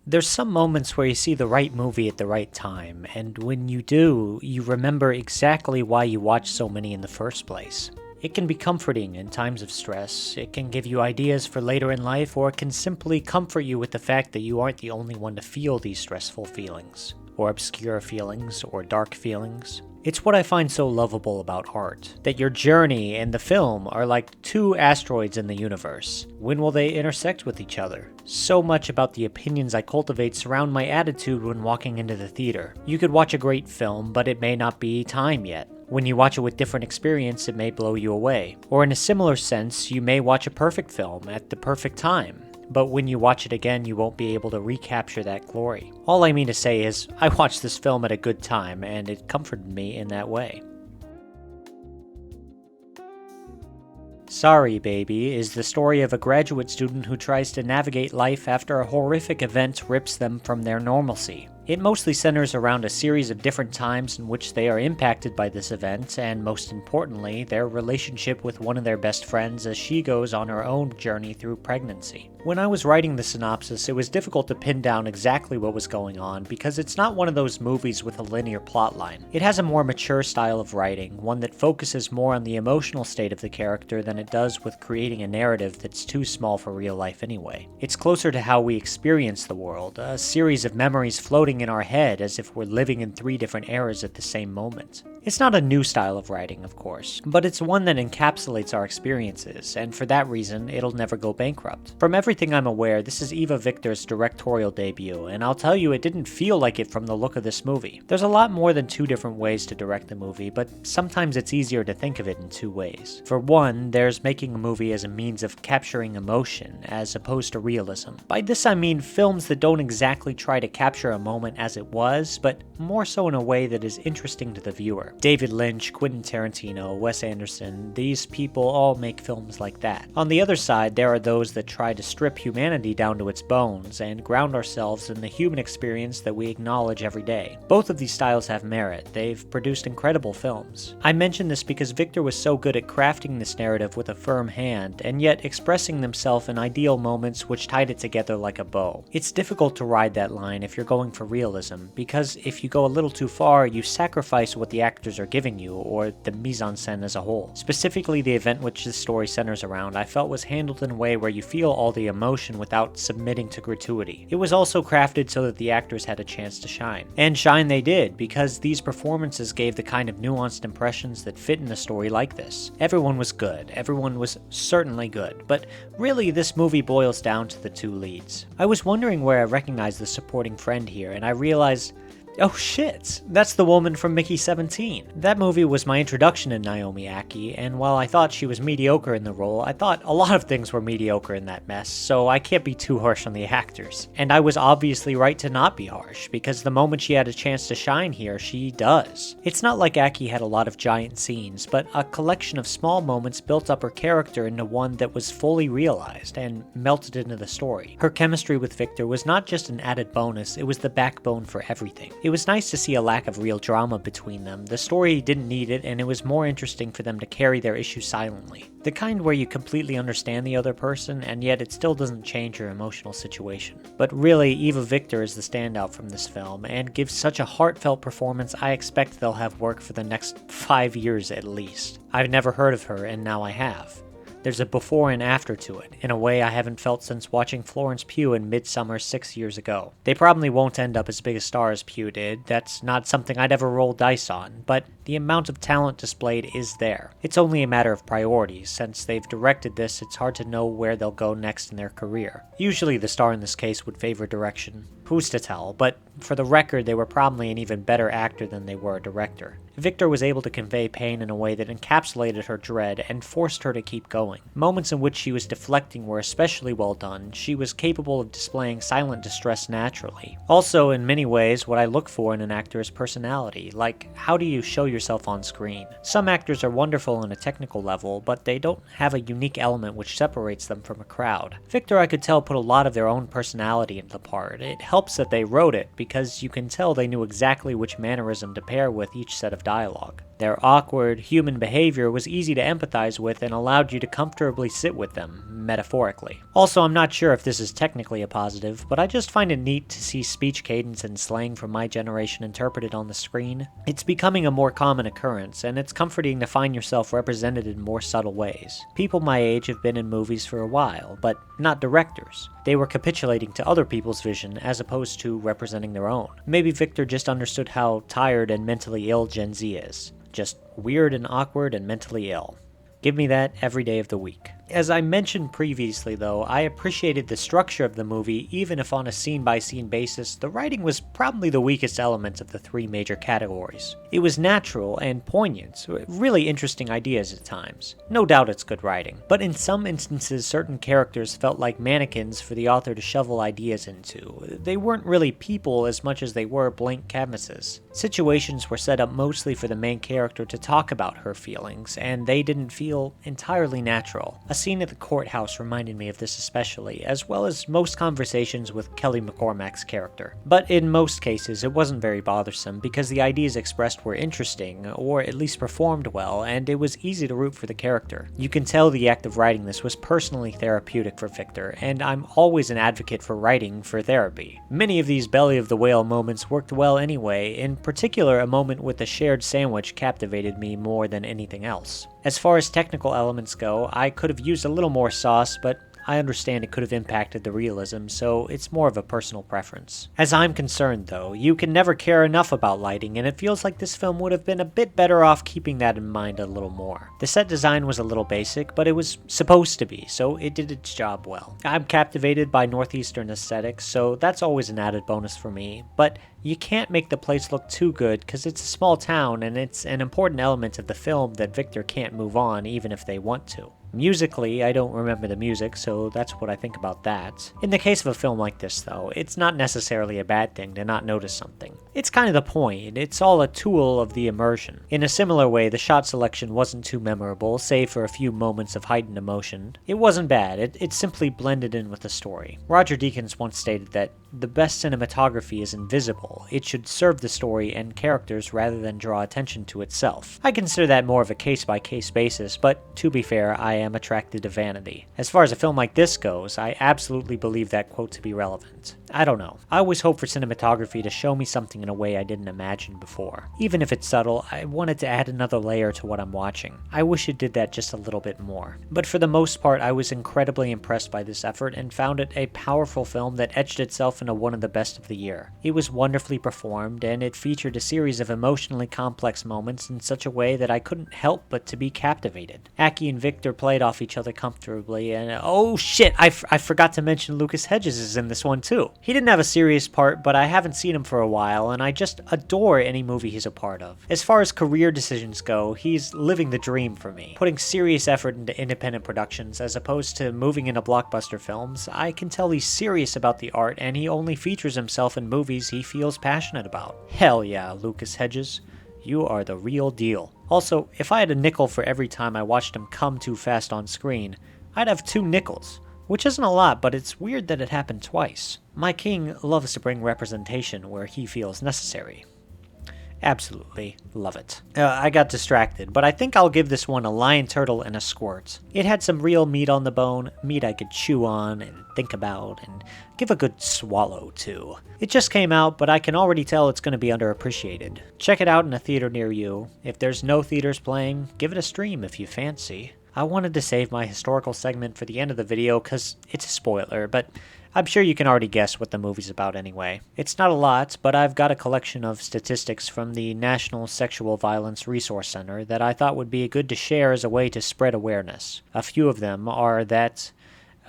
There's some moments where you see the right movie at the right time, and when you do, you remember exactly why you watched so many in the first place. It can be comforting in times of stress, it can give you ideas for later in life, or it can simply comfort you with the fact that you aren't the only one to feel these stressful feelings, or obscure feelings, or dark feelings. It's what I find so lovable about art, that your journey and the film are like two asteroids in the universe. When will they intersect with each other? So much about the opinions I cultivate surround my attitude when walking into the theater. You could watch a great film, but it may not be time yet. When you watch it with different experience, it may blow you away. Or in a similar sense, you may watch a perfect film at the perfect time, but when you watch it again, you won't be able to recapture that glory. All I mean to say is, I watched this film at a good time, and it comforted me in that way. Sorry Baby is the story of a graduate student who tries to navigate life after a horrific event rips them from their normalcy. It mostly centers around a series of different times in which they are impacted by this event, and most importantly, their relationship with one of their best friends as she goes on her own journey through pregnancy. When I was writing the synopsis, it was difficult to pin down exactly what was going on because it's not one of those movies with a linear plotline. It has a more mature style of writing, one that focuses more on the emotional state of the character than it does with creating a narrative that's too small for real life anyway. It's closer to how we experience the world, a series of memories floating in our head as if we're living in three different eras at the same moment. It's not a new style of writing, of course, but it's one that encapsulates our experiences, and for that reason, it'll never go bankrupt. From everything I'm aware, this is Eva Victor's directorial debut, and I'll tell you it didn't feel like it from the look of this movie. There's a lot more than two different ways to direct a movie, but sometimes it's easier to think of it in two ways. For one, there's making a movie as a means of capturing emotion, as opposed to realism. By this I mean films that don't exactly try to capture a moment as it was, but more so in a way that is interesting to the viewer. David Lynch, Quentin Tarantino, Wes Anderson, these people all make films like that. On the other side, there are those that try to strip humanity down to its bones and ground ourselves in the human experience that we acknowledge every day. Both of these styles have merit. They've produced incredible films. I mention this because Victor was so good at crafting this narrative with a firm hand, and yet expressing themselves in ideal moments which tied it together like a bow. It's difficult to ride that line if you're going for realism, because if you go a little too far, you sacrifice what the actors are giving you, or the mise-en-scène as a whole. Specifically, the event which this story centers around, I felt was handled in a way where you feel all the emotion without submitting to gratuity. It was also crafted so that the actors had a chance to shine. And shine they did, because these performances gave the kind of nuanced impressions that fit in a story like this. Everyone was good. Everyone was certainly good. But really, this movie boils down to the two leads. I was wondering where I recognized the supporting friend here, and I realized, oh shit, that's the woman from Mickey 17. That movie was my introduction to Naomi Ackie, and while I thought she was mediocre in the role, I thought a lot of things were mediocre in that mess, so I can't be too harsh on the actors. And I was obviously right to not be harsh, because the moment she had a chance to shine here, she does. It's not like Ackie had a lot of giant scenes, but a collection of small moments built up her character into one that was fully realized and melted into the story. Her chemistry with Victor was not just an added bonus, it was the backbone for everything. It was nice to see a lack of real drama between them. The story didn't need it, and it was more interesting for them to carry their issues silently. The kind where you completely understand the other person, and yet it still doesn't change your emotional situation. But really, Eva Victor is the standout from this film, and gives such a heartfelt performance I expect they'll have work for the next 5 years at least. I've never heard of her, and now I have. There's a before and after to it, in a way I haven't felt since watching Florence Pugh in Midsummer 6 years ago. They probably won't end up as big a star as Pugh did, that's not something I'd ever roll dice on, but the amount of talent displayed is there. It's only a matter of priorities. Since they've directed this, it's hard to know where they'll go next in their career. Usually the star in this case would favor direction. Who's to tell, but for the record, they were probably an even better actor than they were a director. Victor was able to convey pain in a way that encapsulated her dread and forced her to keep going. Moments in which she was deflecting were especially well done. She was capable of displaying silent distress naturally. Also, in many ways, what I look for in an actor is personality, like how do you show yourself on screen? Some actors are wonderful on a technical level, but they don't have a unique element which separates them from a crowd. Victor, I could tell, put a lot of their own personality into the part. It helps that they wrote it, because you can tell they knew exactly which mannerism to pair with each set of dialogue. Their awkward, human behavior was easy to empathize with and allowed you to comfortably sit with them, metaphorically. Also, I'm not sure if this is technically a positive, but I just find it neat to see speech cadence and slang from my generation interpreted on the screen. It's becoming a more common occurrence, and it's comforting to find yourself represented in more subtle ways. People my age have been in movies for a while, but not directors. They were capitulating to other people's vision as opposed to representing their own. Maybe Victor just understood how tired and mentally ill Gen Z is. Just weird and awkward and mentally ill. Give me that every day of the week. As I mentioned previously though, I appreciated the structure of the movie even if on a scene-by-scene basis, the writing was probably the weakest element of the three major categories. It was natural and poignant, really interesting ideas at times. No doubt it's good writing, but in some instances certain characters felt like mannequins for the author to shovel ideas into. They weren't really people as much as they were blank canvases. Situations were set up mostly for the main character to talk about her feelings, and they didn't feel entirely natural. A scene at the courthouse reminded me of this especially, as well as most conversations with Kelly McCormack's character. But in most cases, it wasn't very bothersome because the ideas expressed were interesting, or at least performed well, and it was easy to root for the character. You can tell the act of writing this was personally therapeutic for Victor, and I'm always an advocate for writing for therapy. Many of these belly of the whale moments worked well anyway, in particular a moment with the shared sandwich captivated me more than anything else. As far as technical elements go, I could have used a little more sauce, but I understand it could have impacted the realism, so it's more of a personal preference. As I'm concerned though, you can never care enough about lighting, and it feels like this film would have been a bit better off keeping that in mind a little more. The set design was a little basic, but it was supposed to be, so it did its job well. I'm captivated by Northeastern aesthetics, so that's always an added bonus for me, but you can't make the place look too good because it's a small town and it's an important element of the film that Victor can't move on even if they want to. Musically, I don't remember the music, so that's what I think about that. In the case of a film like this though, it's not necessarily a bad thing to not notice something. It's kind of the point, it's all a tool of the immersion. In a similar way, the shot selection wasn't too memorable, save for a few moments of heightened emotion. It wasn't bad, it simply blended in with the story. Roger Deakins once stated that the best cinematography is invisible. It should serve the story and characters rather than draw attention to itself. I consider that more of a case-by-case basis, but to be fair, I am attracted to vanity. As far as a film like this goes, I absolutely believe that quote to be relevant. I don't know. I always hope for cinematography to show me something in a way I didn't imagine before. Even if it's subtle, I wanted to add another layer to what I'm watching. I wish it did that just a little bit more. But for the most part, I was incredibly impressed by this effort and found it a powerful film that etched itself into one of the best of the year. It was wonderfully performed, and it featured a series of emotionally complex moments in such a way that I couldn't help but to be captivated. Ackie and Victor played off each other comfortably, and oh shit, I forgot to mention Lucas Hedges is in this one too. He didn't have a serious part, but I haven't seen him for a while, and I just adore any movie he's a part of. As far as career decisions go, he's living the dream for me. Putting serious effort into independent productions as opposed to moving into blockbuster films, I can tell he's serious about the art and he only features himself in movies he feels passionate about. Hell yeah, Lucas Hedges. You are the real deal. Also, if I had a nickel for every time I watched him come too fast on screen, I'd have 2 nickels. Which isn't a lot, but it's weird that it happened twice. My king loves to bring representation where he feels necessary. Absolutely love it. I got distracted, but I think I'll give this one a Lionturtle and a Squirt. It had some real meat on the bone, meat I could chew on and think about and give a good swallow to. It just came out, but I can already tell it's going to be underappreciated. Check it out in a theater near you. If there's no theaters playing, give it a stream if you fancy. I wanted to save my historical segment for the end of the video because it's a spoiler, but I'm sure you can already guess what the movie's about anyway. It's not a lot, but I've got a collection of statistics from the National Sexual Violence Resource Center that I thought would be good to share as a way to spread awareness. A few of them are that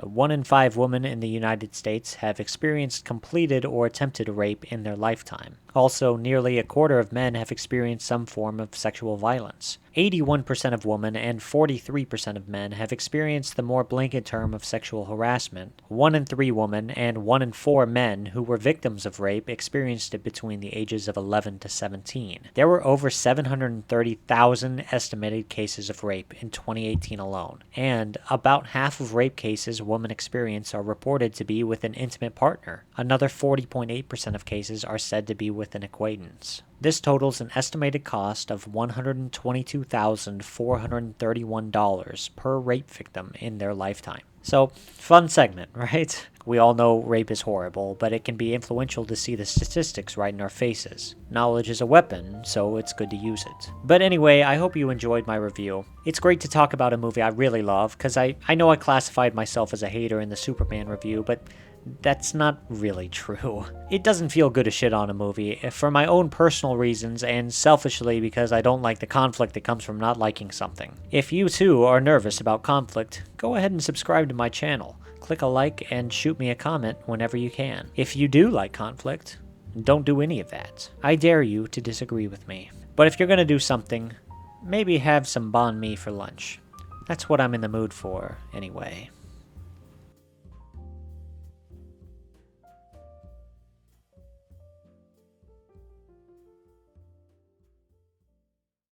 1 in 5 women in the United States have experienced completed or attempted rape in their lifetime. Also, nearly a quarter of men have experienced some form of sexual violence. 81% of women and 43% of men have experienced the more blanket term of sexual harassment. 1 in 3 women and 1 in 4 men who were victims of rape experienced it between the ages of 11 to 17. There were over 730,000 estimated cases of rape in 2018 alone, and about half of rape cases women experience are reported to be with an intimate partner. Another 40.8% of cases are said to be with an acquaintance. This totals an estimated cost of $122,431 per rape victim in their lifetime. So, fun segment, right? We all know rape is horrible, but it can be influential to see the statistics right in our faces. Knowledge is a weapon, so it's good to use it. But anyway, I hope you enjoyed my review. It's great to talk about a movie I really love, because I know I classified myself as a hater in the Superman review, but that's not really true. It doesn't feel good to shit on a movie, for my own personal reasons and selfishly because I don't like the conflict that comes from not liking something. If you too are nervous about conflict, go ahead and subscribe to my channel. Click a like and shoot me a comment whenever you can. If you do like conflict, don't do any of that. I dare you to disagree with me. But if you're gonna do something, maybe have some banh mi for lunch. That's what I'm in the mood for, anyway.